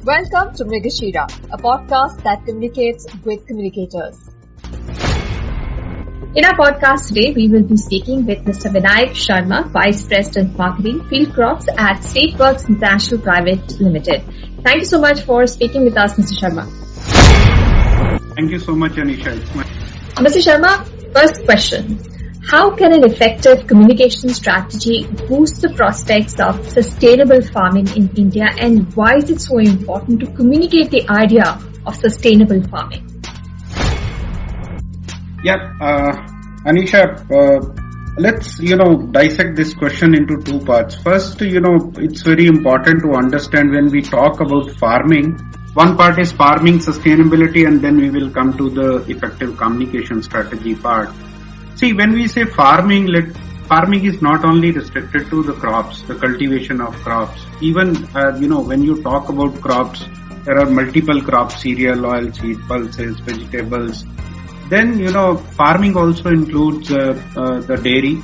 Welcome to Mrigashira, a podcast that communicates with communicators. In our podcast today, we will be speaking with Mr. Vinayak Sharma, Vice President Marketing Field Crops at Seedworks International Private Limited. Thank you so much for speaking with us, Mr. Sharma. Thank you so much, Anisha. Mr. Sharma, first question. How can an effective communication strategy boost the prospects of sustainable farming in India, and why is it so important to communicate the idea of sustainable farming? Anisha, let's, dissect this question into two parts. First, it's very important to understand when we talk about farming, one part is farming sustainability, and then we will come to the effective communication strategy part. See, when we say farming is not only restricted to the crops, the cultivation of crops. Even, when you talk about crops, there are multiple crops, cereal, oilseed, pulses, vegetables. Then, farming also includes the dairy,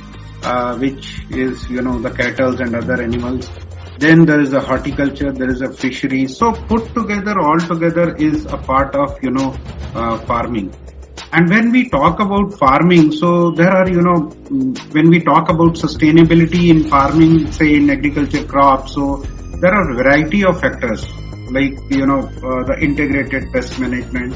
which is, the cattle and other animals. Then there is a horticulture, there is a fishery. So put together, all together is a part of, farming. And when we talk about farming, so there are, when we talk about sustainability in farming, say in agriculture crops, so there are a variety of factors like, the integrated pest management.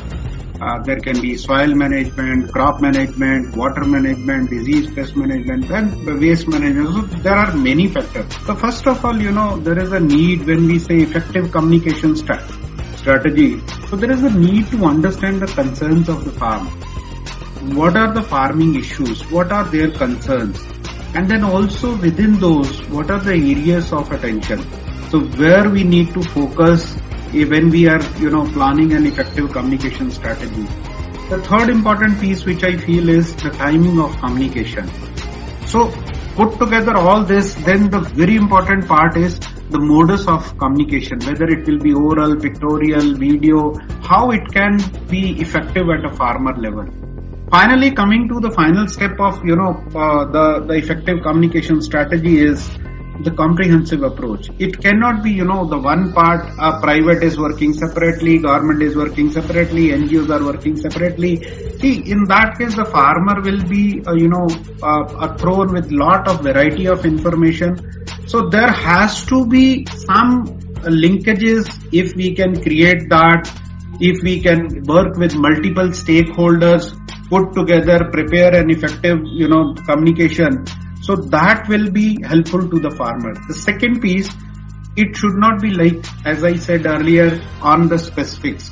There can be soil management, crop management, water management, disease pest management, and waste management. So there are many factors. So first of all, there is a need when we say effective communication strategy. So there is a need to understand the concerns of the farm. What are the farming issues? What are their concerns? And then also within those, what are the areas of attention? So where we need to focus when we are, planning an effective communication strategy. The third important piece which I feel is the timing of communication. So put together all this, then the very important part is the modus of communication, whether it will be oral, pictorial, video, how it can be effective at a farmer level. Finally, coming to the final step of, the effective communication strategy is the comprehensive approach. It cannot be, the one part, private is working separately, government is working separately, NGOs are working separately. See, in that case, the farmer will be, thrown with lot of variety of information. So there has to be some linkages if we can create that, if we can work with multiple stakeholders, put together, prepare an effective, communication. So that will be helpful to the farmer. The second piece, it should not be like, as I said earlier, on the specifics.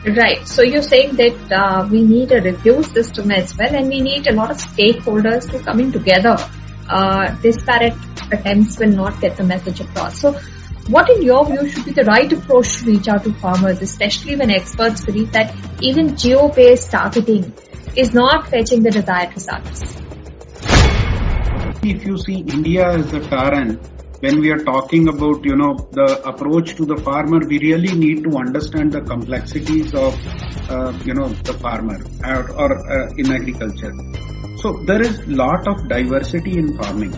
Right. So you're saying that we need a review system as well, and we need a lot of stakeholders to coming together. Disparate attempts will not get the message across. So what in your view should be the right approach to reach out to farmers, especially when experts believe that even geo-based targeting is not fetching the desired results? If you see India as a terrain, when we are talking about, the approach to the farmer, we really need to understand the complexities of, the farmer or in agriculture. So there is lot of diversity in farming.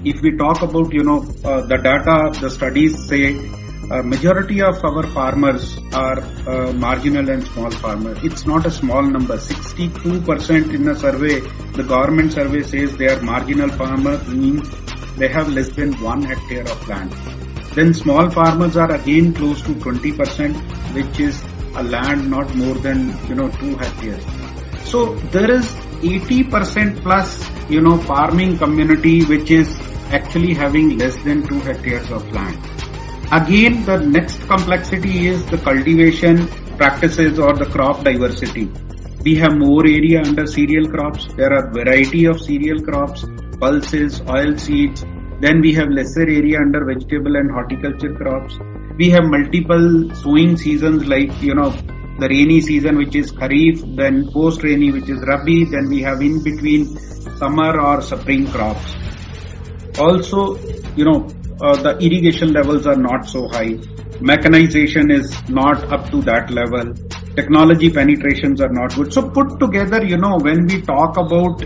If we talk about, the data, the studies say majority of our farmers are marginal and small farmers. It's not a small number. 62% in a survey, the government survey says they are marginal farmers, means they have less than 1 hectare of land. Then small farmers are again close to 20%, which is a land not more than, 2 hectares. So there is 80% plus, farming community which is actually having less than 2 hectares of land. Again, the next complexity is the cultivation practices or the crop diversity. We have more area under cereal crops. There are variety of cereal crops, pulses, oil seeds. Then we have lesser area under vegetable and horticulture crops. We have multiple sowing seasons like, the rainy season which is Kharif, then post-rainy which is Rabi, then we have in between summer or spring crops. Also, the irrigation levels are not so high. Mechanization is not up to that level. Technology penetrations are not good. So put together, when we talk about,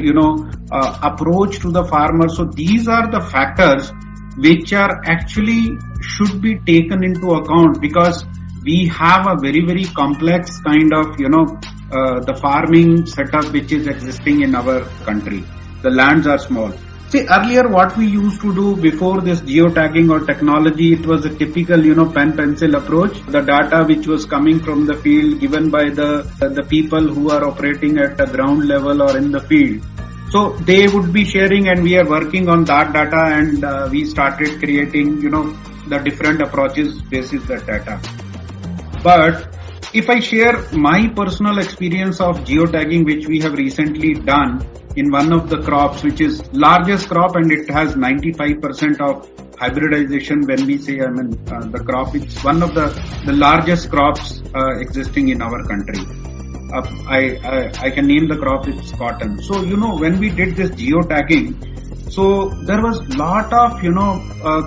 approach to the farmer, so these are the factors which are actually should be taken into account, because we have a very, very complex kind of, the farming setup which is existing in our country. The lands are small. See, earlier what we used to do before this geotagging or technology, it was a typical, pen pencil approach. The data which was coming from the field given by the people who are operating at the ground level or in the field. So they would be sharing, and we are working on that data, and we started creating, the different approaches basis that data. But if I share my personal experience of geotagging, which we have recently done in one of the crops, which is largest crop, and it has 95% of hybridization. When we say, the crop, it's one of the largest crops existing in our country. I can name the crop, it's cotton. So, when we did this geotagging, so there was lot of,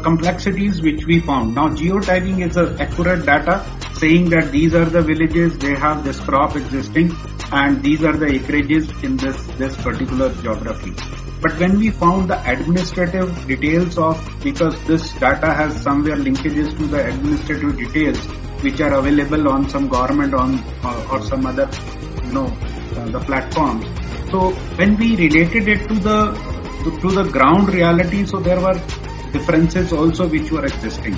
complexities which we found. Now, geotagging is a accurate data saying that these are the villages, they have this crop existing, and these are the acreages in this particular geography. But when we found the administrative details because this data has somewhere linkages to the administrative details which are available on some government or some other, the platforms. So when we related it to the ground reality, so there were differences also which were existing.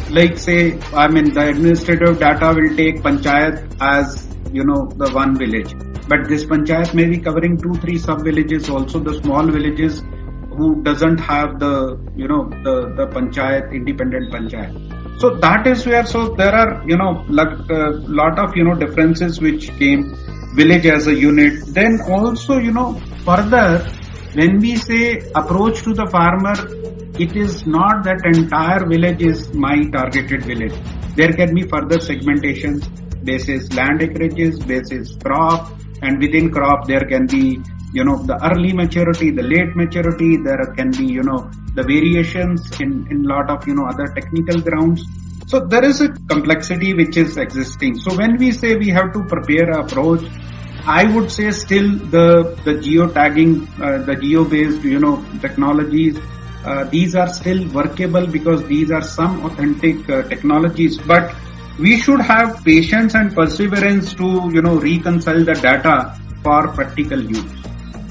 Like say, the administrative data will take panchayat as, the one village. But this panchayat may be covering 2-3 sub-villages, also the small villages who doesn't have the panchayat, independent panchayat. So that is where, so there are, lot of, differences which came, village as a unit. Then also, further, when we say approach to the farmer, it is not that entire village is my targeted village. There can be further segmentations, basis land acreages, basis crop, and within crop there can be, the early maturity, the late maturity, there can be, the variations in lot of, other technical grounds. So there is a complexity which is existing. So when we say we have to prepare an approach, I would say still the geotagging, the geo-based, technologies, these are still workable because these are some authentic technologies, but we should have patience and perseverance to, reconcile the data for practical use.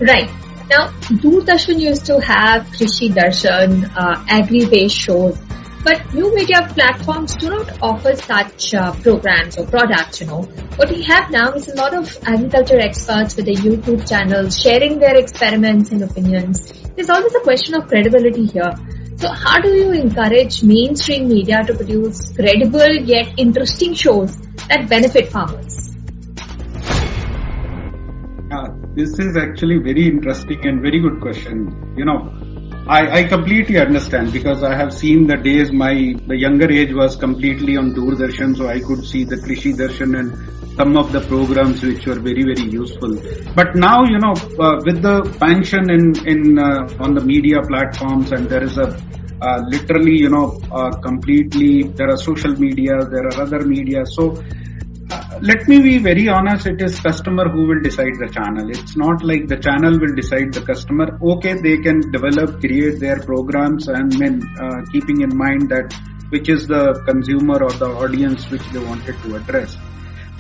Right. Now, Doordarshan used to have Krishi Darshan, agri-based shows, but new media platforms do not offer such programs or products, What we have now is a lot of agriculture experts with their YouTube channels sharing their experiments and opinions. There's always a question of credibility here. So how do you encourage mainstream media to produce credible yet interesting shows that benefit farmers? This is actually very interesting and very good question. I completely understand because I have seen the days the younger age was completely on Doordarshan, so I could see the Krishi Darshan and some of the programs which were very, very useful. But now, with the expansion in on the media platforms, and there is literally, completely, there are social media, there are other media. So let me be very honest, it is customer who will decide the channel. It's not like the channel will decide the customer. Okay, they can create their programs and keeping in mind that which is the consumer or the audience which they wanted to address.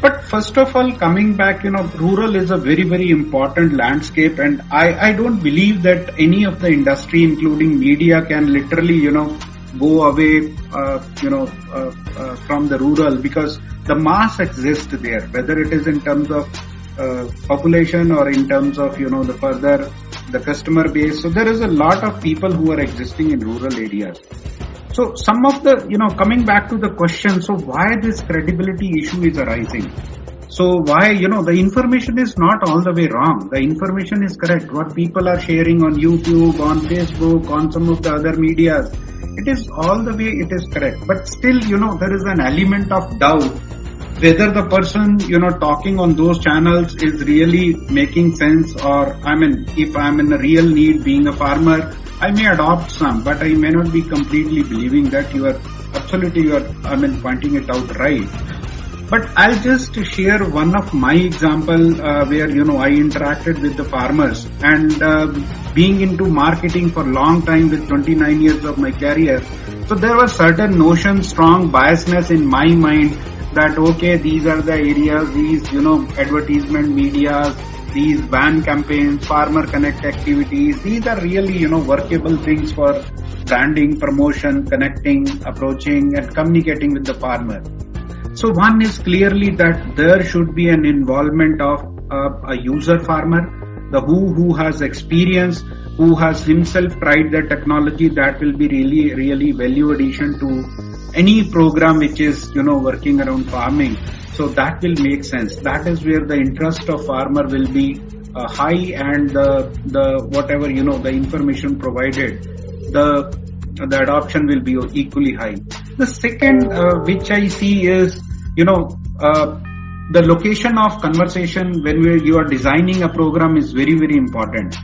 But first of all, coming back, rural is a very, very important landscape, and I don't believe that any of the industry, including media, can literally, go away, from the rural, because the mass exists there, whether it is in terms of population or in terms of, the customer base. So there is a lot of people who are existing in rural areas. So some of the, coming back to the question, so why this credibility issue is arising? So why, the information is not all the way wrong. The information is correct. What people are sharing on YouTube, on Facebook, on some of the other medias, it is all the way, it is correct. But still, there is an element of doubt whether the person, talking on those channels is really making sense, or, if I'm in a real need being a farmer, I may adopt some, but I may not be completely believing that. You are pointing it out right. But I'll just share one of my example where, I interacted with the farmers and being into marketing for a long time with 29 years of my career. So there were certain notions, strong biasness in my mind that, okay, these are the areas, these, advertisement medias, these van campaigns, farmer connect activities, these are really, workable things for branding, promotion, connecting, approaching and communicating with the farmer. So one is clearly that there should be an involvement of a user farmer, the who has experience, who has himself tried the technology. That will be really, really value addition to any program which is, working around farming. So that will make sense. That is where the interest of farmer will be high, and the whatever, the information provided, the adoption will be equally high. The second which I see is, the location of conversation when you are designing a program is very, very important.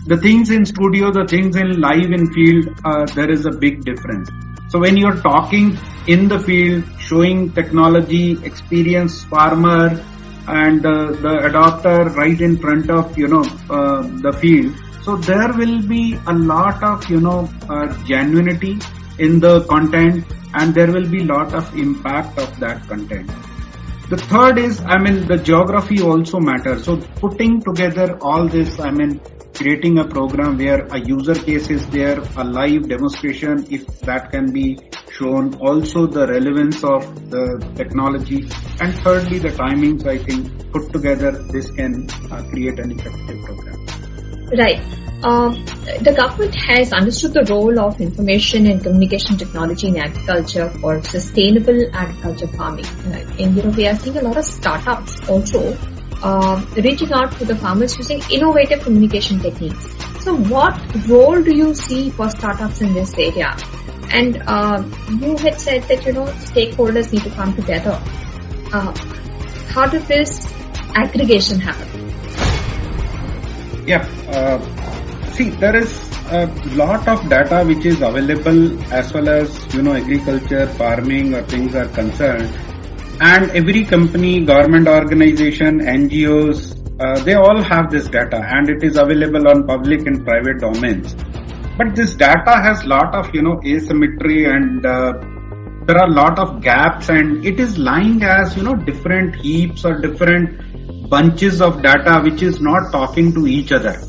The things in studio, the things in live in field, there is a big difference. So when you're talking in the field, showing technology, experience farmer and the adopter right in front of, the field. So there will be a lot of, genuinity in the content, and there will be lot of impact of that content. The third is, the geography also matters. So putting together all this, creating a program where a user case is there, a live demonstration, if that can be shown, also the relevance of the technology, and thirdly, the timings, I think, put together, this can create an effective program. Right. The government has understood the role of information and communication technology in agriculture for sustainable agriculture farming. And, we are seeing a lot of startups also reaching out to the farmers using innovative communication techniques. So what role do you see for startups in this area? And you had said that, stakeholders need to come together. How does this aggregation happen? Yeah. See, there is a lot of data which is available as well as, agriculture, farming or things are concerned. And every company, government organization, NGOs, they all have this data, and it is available on public and private domains. But this data has lot of, asymmetry, and there are a lot of gaps, and it is lying as, different heaps or different bunches of data which is not talking to each other.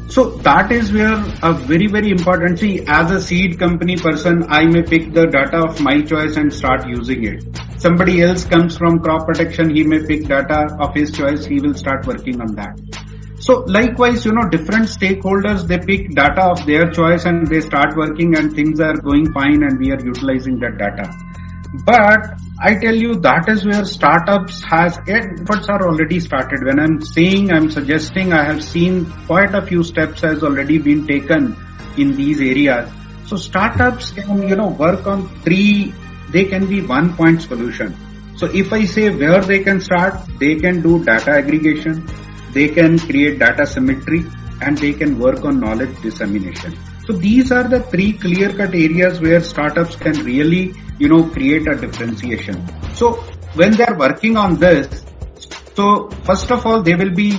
So that is where a very, very important, see, as a seed company person, I may pick the data of my choice and start using it. Somebody else comes from crop protection, he may pick data of his choice, he will start working on that. So likewise, different stakeholders, they pick data of their choice and they start working, and things are going fine and we are utilizing that data. But I tell you, that is where startups efforts are already started. When I'm suggesting, I have seen quite a few steps has already been taken in these areas. So startups can, work on they can be one point solution. So if I say where they can start, they can do data aggregation, they can create data symmetry, and they can work on knowledge dissemination. So these are the three clear-cut areas where startups can really, create a differentiation. So when they are working on this, so first of all, they will be,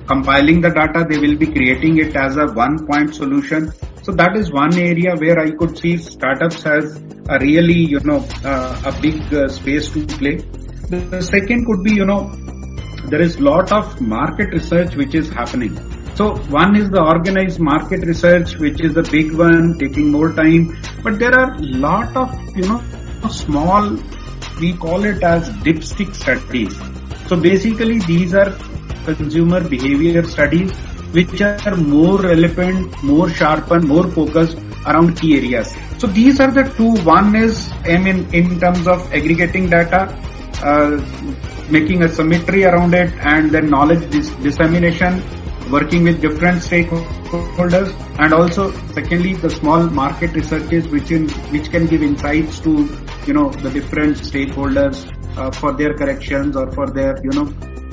compiling the data, they will be creating it as a one-point solution. So that is one area where I could see startups has a really, a big space to play. The second could be, there is lot of market research which is happening. So one is the organized market research, which is a big one, taking more time. But there are lot of, small, we call it as dipstick studies. So basically these are consumer behavior studies which are more relevant, more sharpened, more focused around key areas. So these are the two. One is, in terms of aggregating data, making a symmetry around it, and then knowledge dissemination, working with different stakeholders, and also secondly the small market researches which can give insights to the different stakeholders for their corrections or for their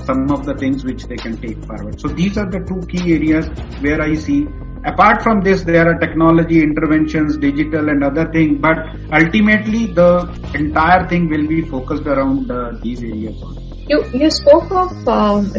some of the things which they can take forward. So these are the two key areas where I see apart from this, there are technology interventions, digital and other things, but ultimately the entire thing will be focused around these areas. You spoke of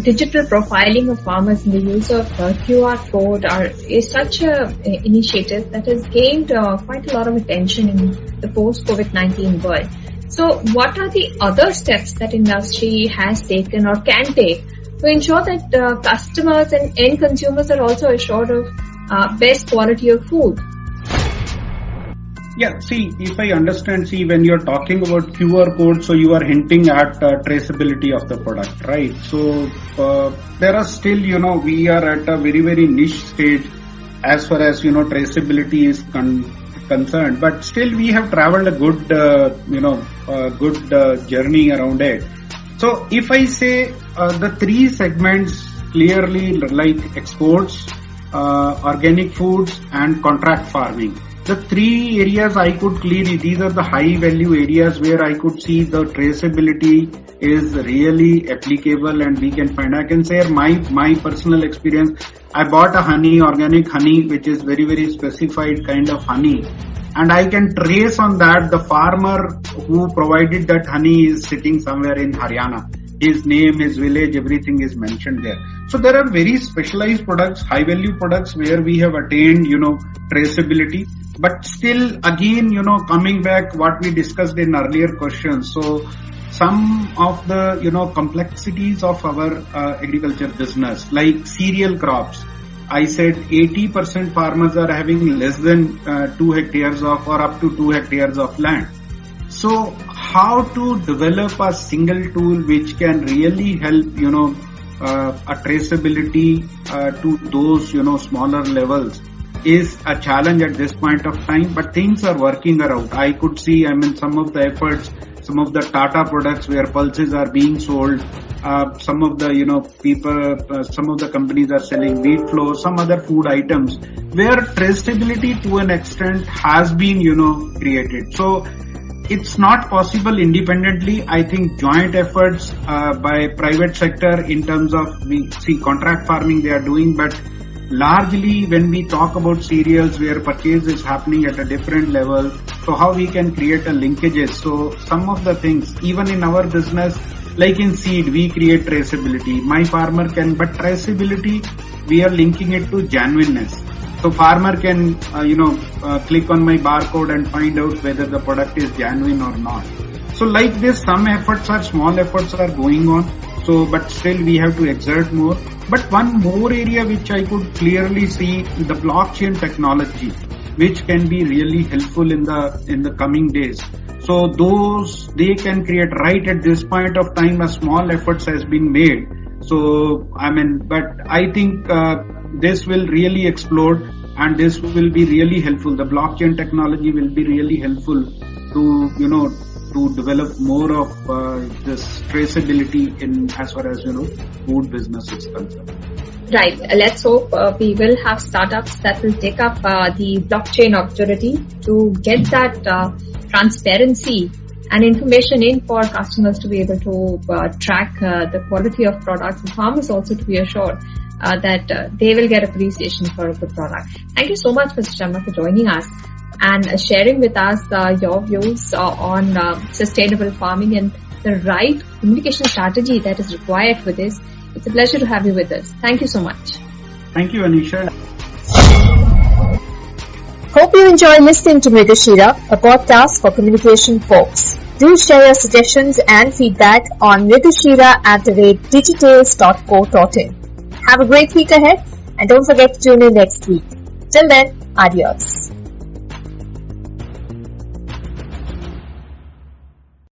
digital profiling of farmers, and the use of QR code is such an initiative that has gained quite a lot of attention in the post-COVID-19 world. So what are the other steps that industry has taken or can take to ensure that customers and end consumers are also assured of best quality of food? Yeah, see, if I understand, when you're talking about QR code, so you are hinting at traceability of the product, right? So, there are still, we are at a very, very niche stage as far as, traceability is concerned, but still we have traveled a good, good journey around it. So, if I say the three segments clearly like exports, organic foods and contract farming. The three areas I could clearly, these are the high value areas where I could see the traceability is really applicable and we can find. I can share my personal experience. I bought a honey, organic honey, which is very, very specified kind of honey. And I can trace on that the farmer who provided that honey is sitting somewhere in Haryana. His name, his village, everything is mentioned there. So there are very specialized products, high value products where we have attained, traceability. But still, again, coming back what we discussed in earlier questions. So some of the, complexities of our agriculture business, like cereal crops. I said 80% farmers are having less than 2 hectares of or up to 2 hectares of land. So how to develop a single tool which can really help, a traceability to those, smaller levels is a challenge at this point of time, but things are working around. I could see, some of the efforts, some of the Tata products where pulses are being sold, some of the, people, some of the companies are selling wheat flour, some other food items where traceability to an extent has been, created. So it's not possible independently. I think joint efforts by private sector in terms of, we see contract farming they are doing, but largely when we talk about cereals where purchase is happening at a different level, so how we can create a linkages. So some of the things, even in our business, like in seed, we create traceability. My farmer can, but traceability, we are linking it to genuineness. So farmer can, click on my barcode and find out whether the product is genuine or not. So like this, some efforts are, small efforts are going on. So, but still we have to exert more. But one more area which I could clearly see, the blockchain technology, which can be really helpful in the coming days. So those, they can create right at this point of time, a small efforts has been made. So, but I think, this will really explode and this will be really helpful. The blockchain technology will be really helpful to, to develop more of this traceability in as far as, food business is concerned. Right. Let's hope we will have startups that will take up the blockchain opportunity to get that transparency and information in for customers to be able to track the quality of products, and farmers also to be assured that they will get appreciation for a good product. Thank you so much, Mr. Sharma, for joining us and sharing with us your views on sustainable farming and the right communication strategy that is required for this. It's a pleasure to have you with us. Thank you so much. Thank you, Anisha. Hope you enjoy listening to Mrigashira, a podcast for communication folks. Do share your suggestions and feedback on mrigashira@digitales.co.in. Have a great week ahead and don't forget to tune in next week. Till then, adios.